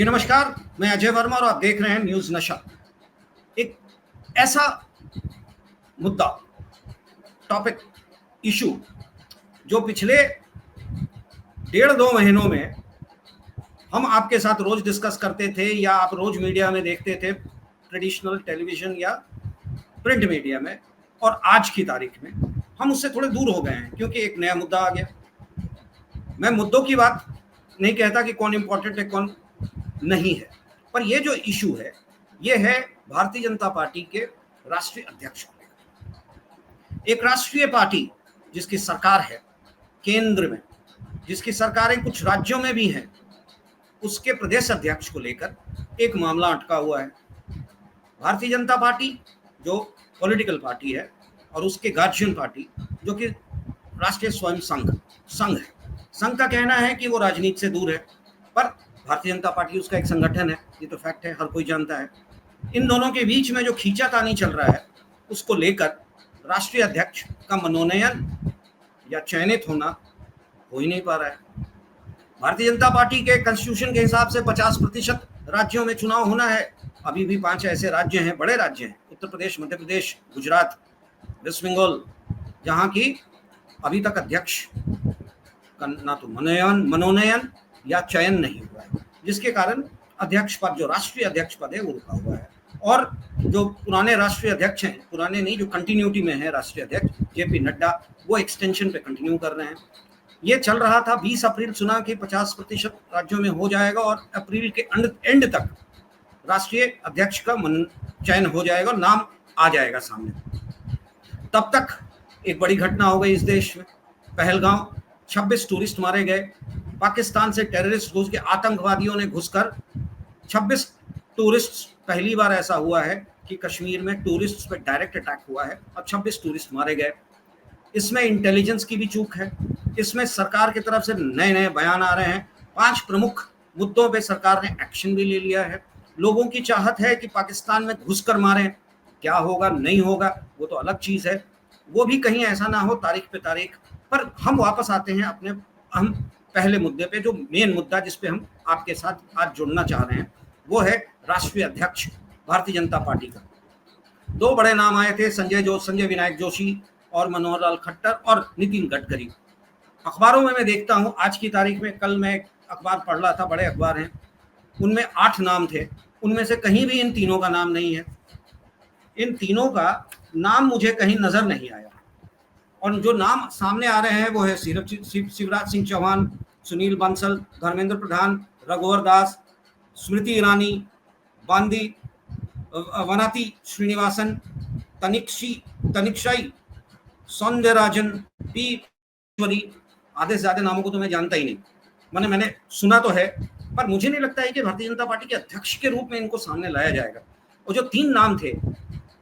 जी नमस्कार, मैं अजय वर्मा और आप देख रहे हैं न्यूज़ नशा। एक ऐसा मुद्दा, टॉपिक, इशू जो पिछले 1.5-2 महीनों में हम आपके साथ रोज डिस्कस करते थे या आप रोज मीडिया में देखते थे, ट्रेडिशनल टेलीविजन या प्रिंट मीडिया में, और आज की तारीख में हम उससे थोड़े दूर हो गए हैं क्योंकि एक नया मुद्दा आ गया। मैं मुद्दों की बात नहीं कहता कि कौन इम्पोर्टेंट है कौन नहीं है, पर यह जो इशू है ये है भारतीय जनता पार्टी के राष्ट्रीय अध्यक्ष को लेकर। एक राष्ट्रीय पार्टी जिसकी सरकार है केंद्र में, जिसकी सरकारें कुछ राज्यों में भी हैं, उसके प्रदेश अध्यक्ष को लेकर एक मामला अटका हुआ है। भारतीय जनता पार्टी जो पॉलिटिकल पार्टी है और उसके गार्जियन पार्टी जो कि राष्ट्रीय स्वयं संघ है। संघ का कहना है कि वो राजनीति से दूर है, पर भारतीय जनता पार्टी उसका एक संगठन है, ये तो फैक्ट है, हर कोई जानता है। इन दोनों के बीच में जो खींचातानी चल रहा है उसको लेकर राष्ट्रीय अध्यक्ष का मनोनयन या चयनित होना हो ही नहीं पा रहा है। भारतीय जनता पार्टी के कॉन्स्टिट्यूशन के हिसाब से 50% राज्यों में चुनाव होना है। अभी भी 5 ऐसे राज्य हैं, बड़े राज्य हैं, उत्तर प्रदेश, मध्य प्रदेश, गुजरात, वेस्ट बंगाल, जहाँ की अभी तक अध्यक्ष का ना तो मनोनयन या चयन नहीं हुआ है, जिसके कारण अध्यक्ष पद, जो राष्ट्रीय अध्यक्ष पद है, वो रुका हुआ है। और जो पुराने राष्ट्रीय अध्यक्ष हैं, पुराने नहीं, जो कंटिन्यूटी में है राष्ट्रीय अध्यक्ष जेपी नड्डा, वो एक्सटेंशन पे कंटिन्यू कर रहे हैं। ये चल रहा था 20 अप्रैल सुना कि 50% राज्यों में हो जाएगा और अप्रैल के एंड तक राष्ट्रीय अध्यक्ष का चयन हो जाएगा और नाम आ जाएगा सामने। तब तक एक बड़ी घटना हो गई इस देश में। पहलगांव, 26 टूरिस्ट मारे गए। पाकिस्तान से टेररिस्ट घुस के, आतंकवादियों ने घुसकर 26 टूरिस्ट, पहली बार ऐसा हुआ है कि कश्मीर में टूरिस्ट पे डायरेक्ट अटैक हुआ है और 26 टूरिस्ट मारे गए। इसमें इंटेलिजेंस की भी चूक है, इसमें सरकार की तरफ से नए नए बयान आ रहे हैं। 5 प्रमुख मुद्दों पे सरकार ने एक्शन भी ले लिया है। लोगों की चाहत है कि पाकिस्तान में घुसकर मारें, क्या होगा नहीं होगा वो तो अलग चीज़ है, वो भी कहीं ऐसा ना हो तारीख पे तारीख। पर हम वापस आते हैं अपने हम पहले मुद्दे पे, जो मेन मुद्दा जिस पे हम आपके साथ आज जुड़ना चाह रहे हैं, वो है राष्ट्रीय अध्यक्ष भारतीय जनता पार्टी का। 2 बड़े नाम आए थे, संजय विनायक जोशी और मनोहर लाल खट्टर और नितिन गडकरी। अखबारों में मैं देखता हूँ आज की तारीख में, कल मैं अखबार पढ़ रहा था, बड़े अखबार हैं, उनमें 8 नाम थे, उनमें से कहीं भी इन तीनों का नाम नहीं है। इन तीनों का नाम मुझे कहीं नजर नहीं आया, और जो नाम सामने आ रहे हैं वो है शिवराज सिंह चौहान, सुनील बंसल, धर्मेंद्र प्रधान, रघुवर दास, स्मृति ईरानी, बांदी वनाती श्रीनिवासन, तनिक्षाई सौंदरराजन, पी, आधे से ज्यादा नामों को तो मैं जानता ही नहीं, मैंने सुना तो है, पर मुझे नहीं लगता है कि भारतीय जनता पार्टी के अध्यक्ष के रूप में इनको सामने लाया जाएगा। और जो 3 नाम थे,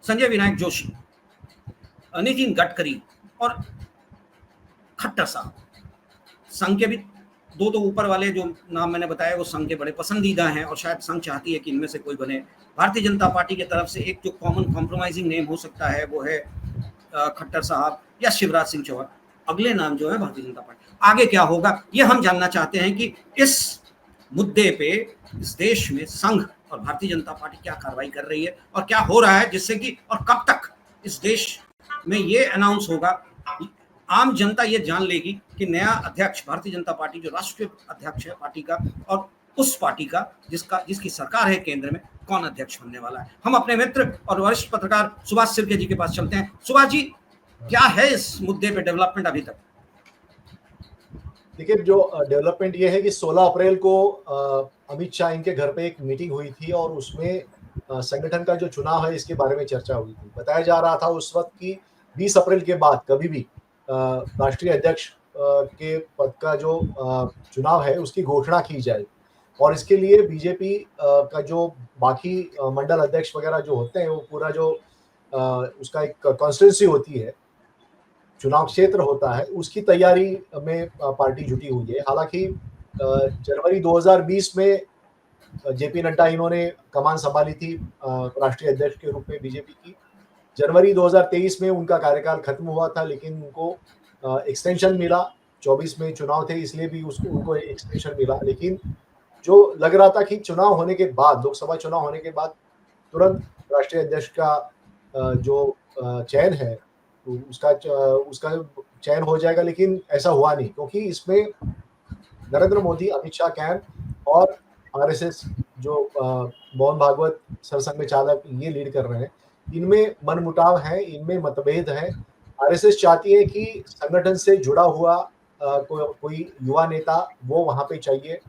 संजय विनायक जोशी, नितिन गडकरी और खट्टर साहब, संघ के भी 2 तो ऊपर वाले जो नाम मैंने बताया वो संघ के बड़े पसंदीदा हैं और शायद संघ चाहती है कि इनमें से कोई बने। भारतीय जनता पार्टी की तरफ से एक जो कॉमन कॉम्प्रोमाइजिंग नेम हो सकता है वो है खट्टर साहब या शिवराज सिंह चौहान। अगले नाम जो है भारतीय जनता पार्टी। आगे क्या होगा ये हम जानना चाहते हैं कि इस मुद्दे पे इस देश में संघ और भारतीय जनता पार्टी क्या कार्रवाई कर रही है और क्या हो रहा है, जिससे कि और कब तक इस देश में ये अनाउंस होगा, आम जनता ये जान लेगी कि नया अध्यक्ष भारतीय जनता पार्टी जो राष्ट्रीय अध्यक्ष है पार्टी का, और उस पार्टी का जिसकी सरकार है केंद्र में, कौन अध्यक्ष बनने वाला है। हम अपने मित्र और वरिष्ठ पत्रकार सुभाष सिरके जी के पास चलते हैं। सुभाष जी, क्या है इस मुद्दे पे डेवलपमेंट अभी तक? देखिए, जो डेवलपमेंट ये है कि 16 अप्रैल को अमित शाह इनके घर पे एक मीटिंग हुई थी और उसमें संगठन का जो चुनाव है इसके बारे में चर्चा हुई थी। बताया जा रहा था उस वक्त कि 20 अप्रैल के बाद कभी भी राष्ट्रीय अध्यक्ष के पद का जो चुनाव है उसकी घोषणा की जाए, और इसके लिए बीजेपी का जो बाकी मंडल अध्यक्ष वगैरह जो होते हैं, वो पूरा जो उसका एक कॉन्स्टिट्यूंसी होती है, चुनाव क्षेत्र होता है, उसकी तैयारी में पार्टी जुटी हुई है। हालांकि जनवरी 2020 में जेपी नड्डा इन्होंने कमान संभाली थी राष्ट्रीय अध्यक्ष के रूप में बीजेपी की। जनवरी 2023 में उनका कार्यकाल खत्म हुआ था, लेकिन उनको एक्सटेंशन मिला। 24 में चुनाव थे, इसलिए भी उनको एक्सटेंशन मिला। लेकिन जो लग रहा था कि चुनाव होने के बाद, लोकसभा चुनाव होने के बाद तुरंत राष्ट्रीय अध्यक्ष का जो चयन है, उसका चयन हो जाएगा, लेकिन ऐसा हुआ नहीं, क्योंकि इसमें नरेंद्र मोदी, अमित शाह कैंप और आरएसएस जो मोहन भागवत सरसंघ चालक ये लीड कर रहे हैं, इनमें मनमुटाव है, इनमें मतभेद है। आरएसएस चाहती है कि संगठन से जुड़ा हुआ कोई युवा नेता वो वहां पे चाहिए,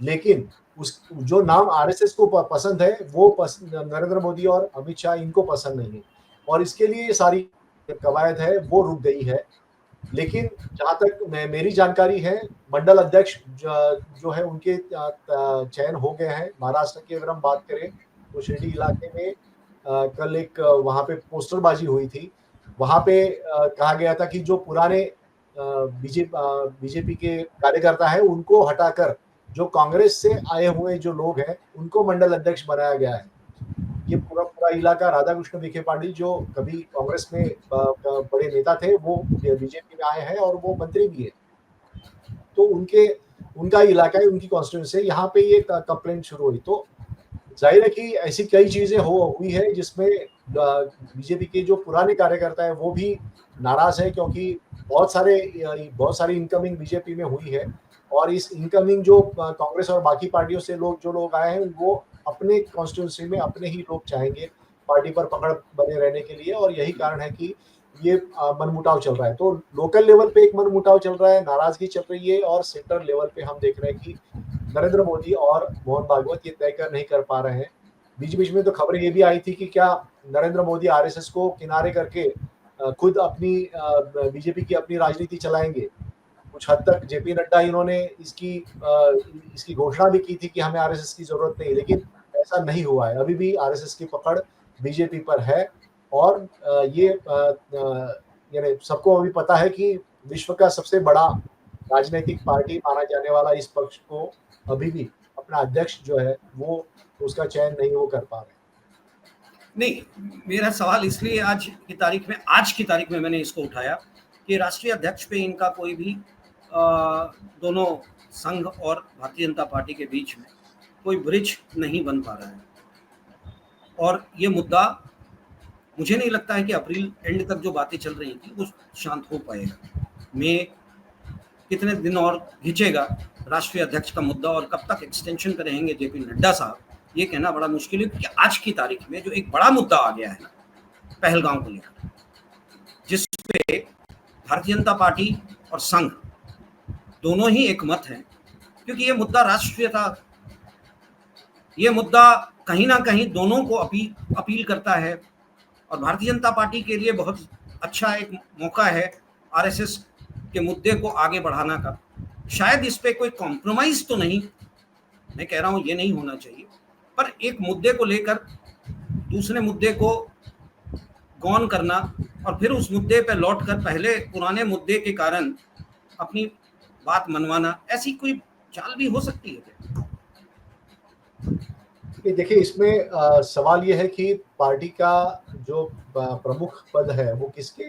लेकिन उस जो नाम आरएसएस को पसंद है वो नरेंद्र मोदी और अमित शाह इनको पसंद नहीं है, और इसके लिए ये सारी कवायद है वो रुक गई है। लेकिन जहाँ तक मेरी जानकारी है, मंडल अध्यक्ष जो है उनके चयन हो गए हैं। महाराष्ट्र की अगर हम बात करें तो शिरडी इलाके में कल एक वहाँ पे पोस्टरबाजी हुई थी। वहाँ पे कहा गया था कि जो पुराने बीजेपी के कार्यकर्ता है उनको हटाकर जो कांग्रेस से आए हुए जो लोग हैं उनको मंडल अध्यक्ष बनाया गया है। ये पूरा इलाका राधाकृष्ण विखे पाटिल जो कभी कांग्रेस में बड़े नेता थे, वो बीजेपी में आए हैं और वो मंत्री भी है, तो उनका इलाका है, उनकी कॉन्स्टिट्यूंसी है, यहाँ पे ये कंप्लेंट शुरू हुई। तो जाहिर है कि ऐसी कई चीजें हुई है जिसमें बीजेपी के जो पुराने कार्यकर्ता है वो भी नाराज है, क्योंकि बहुत सारी इनकमिंग बीजेपी में हुई है, और इस इनकमिंग जो कांग्रेस और बाकी पार्टियों से जो लोग आए हैं वो अपने कॉन्स्टिट्यूंसी में अपने ही लोग चाहेंगे पार्टी पर पकड़ बने रहने के लिए, और यही कारण है कि ये मनमुटाव चल रहा है। तो लोकल लेवल पे एक मनमुटाव चल रहा है, नाराजगी चल रही है, और सेंटर लेवल पे हम देख रहे हैं कि नरेंद्र मोदी और मोहन भागवत ये तय नहीं कर पा रहे हैं। बीच बीच में तो खबरें ये भी आई थी कि क्या नरेंद्र मोदी आरएसएस को किनारे करके खुद अपनी बीजेपी की अपनी राजनीति चलाएंगे। कुछ हद तक जेपी नड्डा इन्होंने इसकी घोषणा भी की थी कि हमें आरएसएस की जरूरत नहीं, लेकिन ऐसा नहीं हुआ है। अभी भी आरएसएस की पकड़ बीजेपी पर है, और ये यानी सबको अभी पता है कि विश्व का सबसे बड़ा राजनीतिक पार्टी माना जाने वाला इस पक्ष को अभी भी अपना अध्यक्ष जो है वो उसका चयन नहीं वो कर पा रहे। नहीं, मेरा सवाल इसलिए आज की तारीख में मैंने इसको उठाया कि राष्ट्रीय अध्यक्ष पे इनका कोई भी दोनों संघ और भारतीय जनता पार्टी के बीच में कोई ब्रिज नहीं बन पा रहा है, और ये मुद्दा मुझे नहीं लगता है कि अप्रैल एंड तक जो बातें चल रही थी वो शांत हो पाएगा। मैं कितने दिन और खींचेगा राष्ट्रीय अध्यक्ष का मुद्दा, और कब तक एक्सटेंशन करेंगे जेपी नड्डा साहब, ये कहना बड़ा मुश्किल है, क्योंकि आज की तारीख में जो एक बड़ा मुद्दा आ गया है ना पहलगाम को लेकर, जिसपे भारतीय जनता पार्टी और संघ दोनों ही एक मत हैं, क्योंकि ये मुद्दा राष्ट्रीयता, ये मुद्दा कहीं ना कहीं दोनों को अपील करता है, और भारतीय जनता पार्टी के लिए बहुत अच्छा एक मौका है आरएसएस के मुद्दे को आगे बढ़ाना का। शायद इस पे कोई कॉम्प्रोमाइज तो नहीं, मैं कह रहा हूं ये नहीं होना चाहिए, पर एक मुद्दे को लेकर दूसरे मुद्दे को गौन करना और फिर उस मुद्दे पे लौटकर पहले पुराने मुद्दे के कारण अपनी बात मनवाना, ऐसी कोई चाल भी हो सकती है। देखिए, इसमें सवाल ये है कि पार्टी का जो प्रमुख पद है वो किसके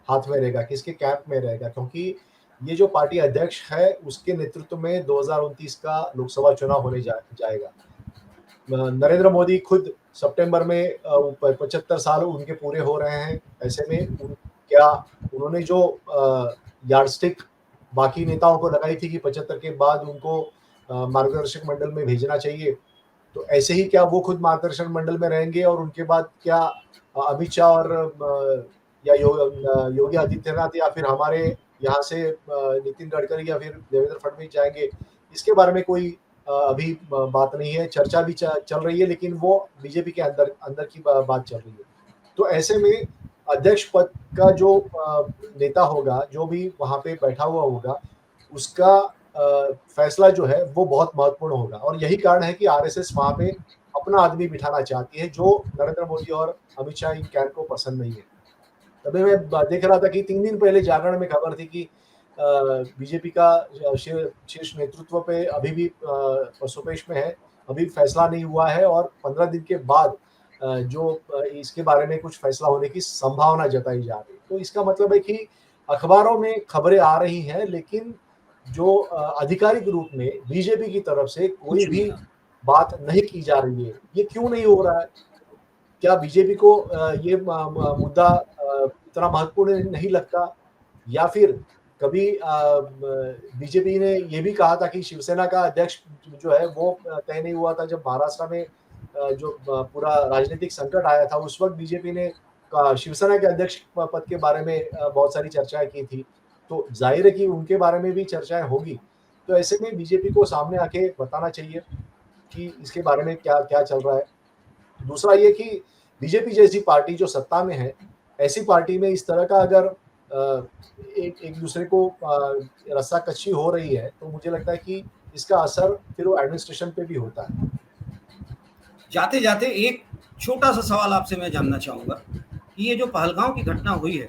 हाथ में रहेगा, किसके कैंप में रहेगा, क्योंकि ये जो पार्टी अध्यक्ष है उसके नेतृत्व में 2029 का लोकसभा चुनाव होने जाएगा। नरेंद्र मोदी खुद सितंबर में 75 साल उनके पूरे हो रहे हैं। ऐसे में क्या उन्होंने जो यार्डस्टिक बाकी नेताओं को लगाई थी कि 75 के बाद उनको मार्गदर्शक मंडल में भेजना चाहिए, तो ऐसे ही क्या वो खुद मार्गदर्शक मंडल में रहेंगे, और उनके बाद क्या अमित शाह और या योगी आदित्यनाथ या फिर हमारे यहाँ से नितिन गडकरी या फिर देवेंद्र फडणवीस जाएंगे, इसके बारे में कोई अभी बात नहीं है। चर्चा भी चल रही है, लेकिन वो बीजेपी के अंदर की बात चल रही है। तो ऐसे में अध्यक्ष पद का जो नेता होगा, जो भी वहां पे बैठा हुआ होगा, उसका फैसला जो है वो बहुत महत्वपूर्ण होगा, और यही कारण है कि आरएसएस वहां पे अपना आदमी बिठाना चाहती है, जो नरेंद्र मोदी और अमित शाह इन कैंप को पसंद नहीं है। तभी मैं देख रहा था कि 3 दिन पहले जागरण में खबर थी कि बीजेपी का शीर्ष नेतृत्व पे अभी भी पसोपेश में है, अभी फैसला नहीं हुआ है, और 15 दिन के बाद जो इसके बारे में कुछ फैसला होने की संभावना जताई जा रही है। तो इसका मतलब है कि अखबारों में खबरें आ रही हैं, लेकिन जो आधिकारिक रूप में बीजेपी की तरफ से कोई कुछ भी नहीं था। बात नहीं की जा रही है। ये क्यों नहीं हो रहा है? क्या बीजेपी को ये मुद्दा इतना महत्वपूर्ण नहीं लगता? या फिर कभी बीजेपी ने ये भी कहा था कि शिवसेना का अध्यक्ष जो है वो तय नहीं हुआ था जब महाराष्ट्र में जो पूरा राजनीतिक संकट आया था, उस वक़्त बीजेपी ने शिवसेना के अध्यक्ष पद के बारे में बहुत सारी चर्चाएँ की थी। तो ज़ाहिर है कि उनके बारे में भी चर्चाएँ होगी। तो ऐसे में बीजेपी को सामने आके बताना चाहिए कि इसके बारे में क्या-क्या चल रहा है। दूसरा ये कि बीजेपी जैसी पार्टी जो सत्ता में है, ऐसी पार्टी में इस तरह का अगर एक दूसरे को रस्साकशी हो रही है, तो मुझे लगता है कि इसका असर फिर वो एडमिनिस्ट्रेशन पे भी होता है। जाते-जाते एक छोटा-सा सवाल आपसे मैं जानना चाहूँगा कि ये जो पहलगाँव की घटना हुई है,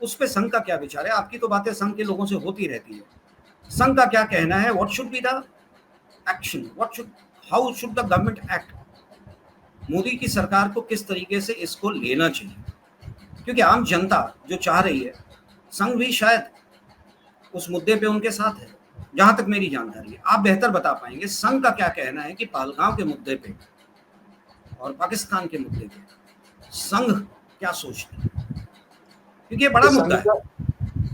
उस पे संघ का क्या विचार है? आपकी तो बातें संघ के लोगों से होती रहती है। संघ का क्या कहना है? What should be the action? How should the government act? Modi की सरकार को किस तरीके से इसको लेना चाहिए? क्योंकि आम जनता जो चाह रही है, संघ भी शायद उस मुद्दे पे उनके साथ है, जहां तक मेरी जानकारी है। आप बेहतर बता पाएंगे संघ का क्या कहना है कि पहलगांव के मुद्दे पे और पाकिस्तान के मुद्दे पे संघ क्या सोचता है, क्योंकि ये बड़ा मुद्दा है।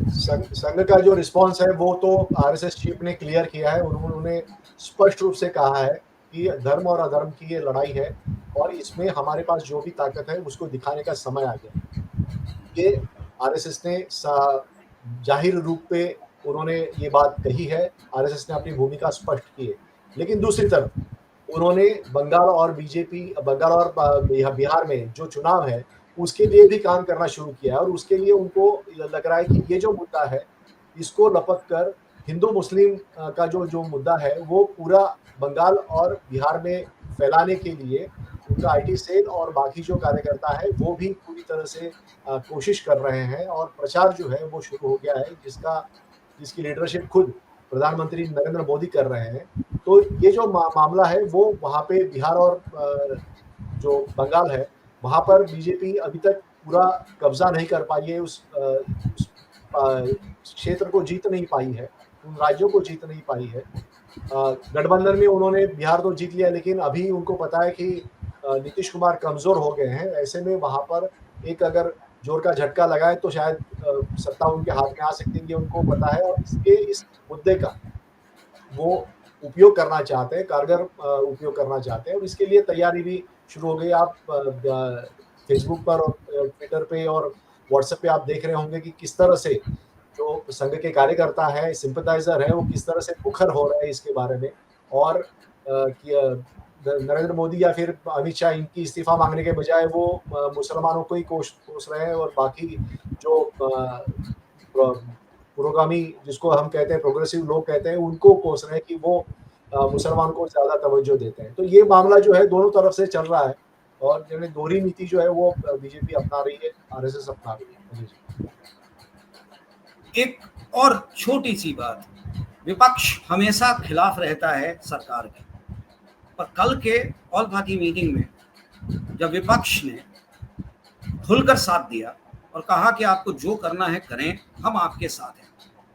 संघ का जो रिस्पॉन्स है वो तो आरएसएस चीफ ने क्लियर किया है। उन्होंने स्पष्ट रूप से कहा है कि धर्म और अधर्म की ये लड़ाई है और इसमें हमारे पास जो भी ताकत है उसको दिखाने का समय आ गया। ये आरएसएस ने जाहिर रूप पे उन्होंने ये बात कही है। आरएसएस ने अपनी भूमिका स्पष्ट की है। लेकिन दूसरी तरफ उन्होंने बंगाल और बिहार में जो चुनाव है उसके लिए भी काम करना शुरू किया है और उसके लिए उनको लग रहा है कि ये जो मुद्दा है इसको लपक कर हिंदू मुस्लिम का जो मुद्दा है वो पूरा बंगाल और बिहार में फैलाने के लिए उनका आईटी सेल और बाकी जो कार्यकर्ता है वो भी पूरी तरह से कोशिश कर रहे हैं और प्रचार जो है वो शुरू हो गया है जिसकी लीडरशिप खुद प्रधानमंत्री नरेंद्र मोदी कर रहे हैं। तो ये जो मामला है वो वहाँ पे बिहार और जो बंगाल है वहाँ पर बीजेपी अभी तक पूरा कब्जा नहीं कर पाई है, उस क्षेत्र को जीत नहीं पाई है, उन राज्यों को जीत नहीं पाई है। गठबंधन में उन्होंने बिहार तो जीत लिया लेकिन अभी उनको पता है कि नीतीश कुमार कमजोर हो गए हैं। ऐसे में वहाँ पर एक अगर जोर का झटका लगाए तो शायद सत्ता उनके हाथ में आ सकती है, ये उनको पता है और इस मुद्दे का वो उपयोग करना चाहते हैं, कारगर उपयोग करना चाहते हैं और इसके लिए तैयारी भी शुरू हो गई। आप फेसबुक पर और ट्विटर पे और व्हाट्सएप पे आप देख रहे होंगे कि किस तरह से जो संघ के कार्यकर्ता है, सिंपैथाइजर है, वो किस तरह से मुखर हो रहे हैं इसके बारे में और नरेंद्र मोदी या फिर अमित शाह इनकी इस्तीफा मांगने के बजाय वो मुसलमानों को ही कोस रहे हैं और बाकी जो पुरोगामी जिसको हम कहते हैं, प्रोग्रेसिव लोग कहते हैं, उनको कोस रहे हैं कि वो मुसलमान को ज़्यादा तवज्जो देते हैं। तो ये मामला जो है दोनों तरफ से चल रहा है और यानी दोहरी नीति जो है वो बीजेपी अपना रही है, आरएसएस अपना रही है। एक और छोटी सी बात, विपक्ष हमेशा खिलाफ रहता है सरकार के, पर कल के ऑल पार्टी मीटिंग में जब विपक्ष ने खुलकर साथ दिया और कहा कि आपको जो करना है करें, हम आपके साथ हैं,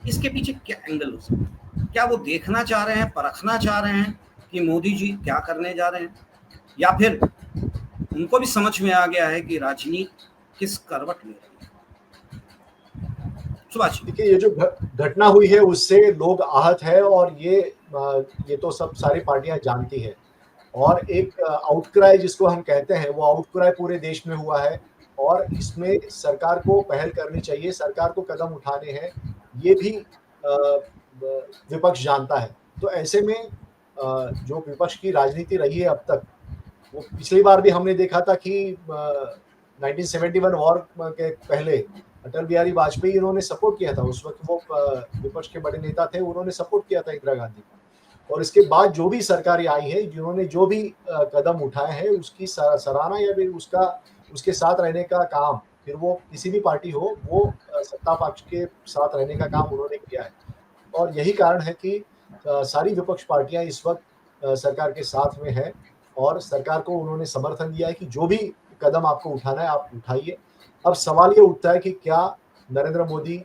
इसके पीछे क्या एंगल हो सकता है? क्या वो देखना चाह रहे हैं, परखना चाह रहे हैं कि मोदी जी क्या करने जा रहे हैं, या फिर उनको भी समझ में आ गया है कि राजनीति किस करवट ले रही है? सुभाष, देखिए ये जो घटना हुई है उससे लोग आहत है और ये तो सब सारी पार्टियां जानती है और एक आउटक्राई जिसको हम कहते हैं वो आउटक्राई पूरे देश में हुआ है और इसमें सरकार को पहल करनी चाहिए, सरकार को कदम उठाने हैं, ये भी विपक्ष जानता है। तो ऐसे में जो विपक्ष की राजनीति रही है अब तक, वो पिछली बार भी हमने देखा था कि 1971 वॉर के पहले अटल बिहारी वाजपेयी इन्होंने सपोर्ट किया था। उस वक्त वो विपक्ष के बड़े नेता थे, उन्होंने सपोर्ट किया था इंदिरा गांधी को और इसके बाद जो भी सरकारें आई है, जिन्होंने जो भी कदम उठाए हैं उसकी सराहना या फिर उसके साथ रहने का काम, फिर वो किसी भी पार्टी हो, वो सत्ता पक्ष के साथ रहने का काम उन्होंने किया है और यही कारण है कि सारी विपक्ष पार्टियां इस वक्त सरकार के साथ में है और सरकार को उन्होंने समर्थन दिया है कि जो भी कदम आपको उठाना है आप उठाइए। अब सवाल ये उठता है कि क्या नरेंद्र मोदी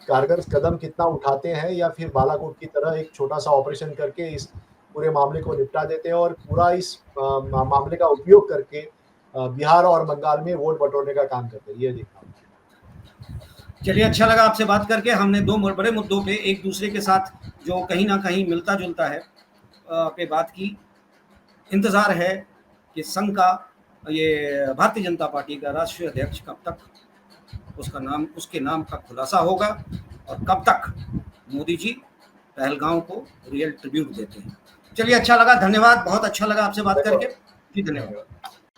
कारगर कदम कितना उठाते हैं या फिर बालाकोट की तरह एक छोटा-सा ऑपरेशन करके इस पूरे मामले को निपटा देते हैं और पूरा इस मामले का उपयोग करके बिहार और बंगाल में वोट बटोरने का काम करते हैं। ये देखना। चलिए, अच्छा लगा आपसे बात करके। हमने 2 बड़े मुद्दों पे एक दूसरे के साथ जो कहीं ना कहीं मिलता-जुलता है पे बात की। इंतज़ार है कि संघ का, ये भारतीय जनता पार्टी का राष्ट्रीय अध्यक्ष कब तक उसके नाम का खुलासा होगा और कब तक मोदी जी पहलगांव को रियल ट्रिब्यूट देते हैं। चलिए, अच्छा लगा, धन्यवाद, बहुत अच्छा लगा आपसे बात करके जी, धन्यवाद।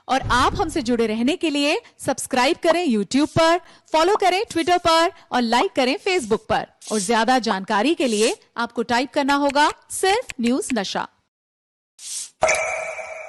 और आप हमसे जुड़े रहने के लिए सब्सक्राइब करें YouTube पर, फॉलो करें Twitter पर और लाइक करें Facebook पर। और ज्यादा जानकारी के लिए आपको टाइप करना होगा सिर्फ न्यूज़ नशा।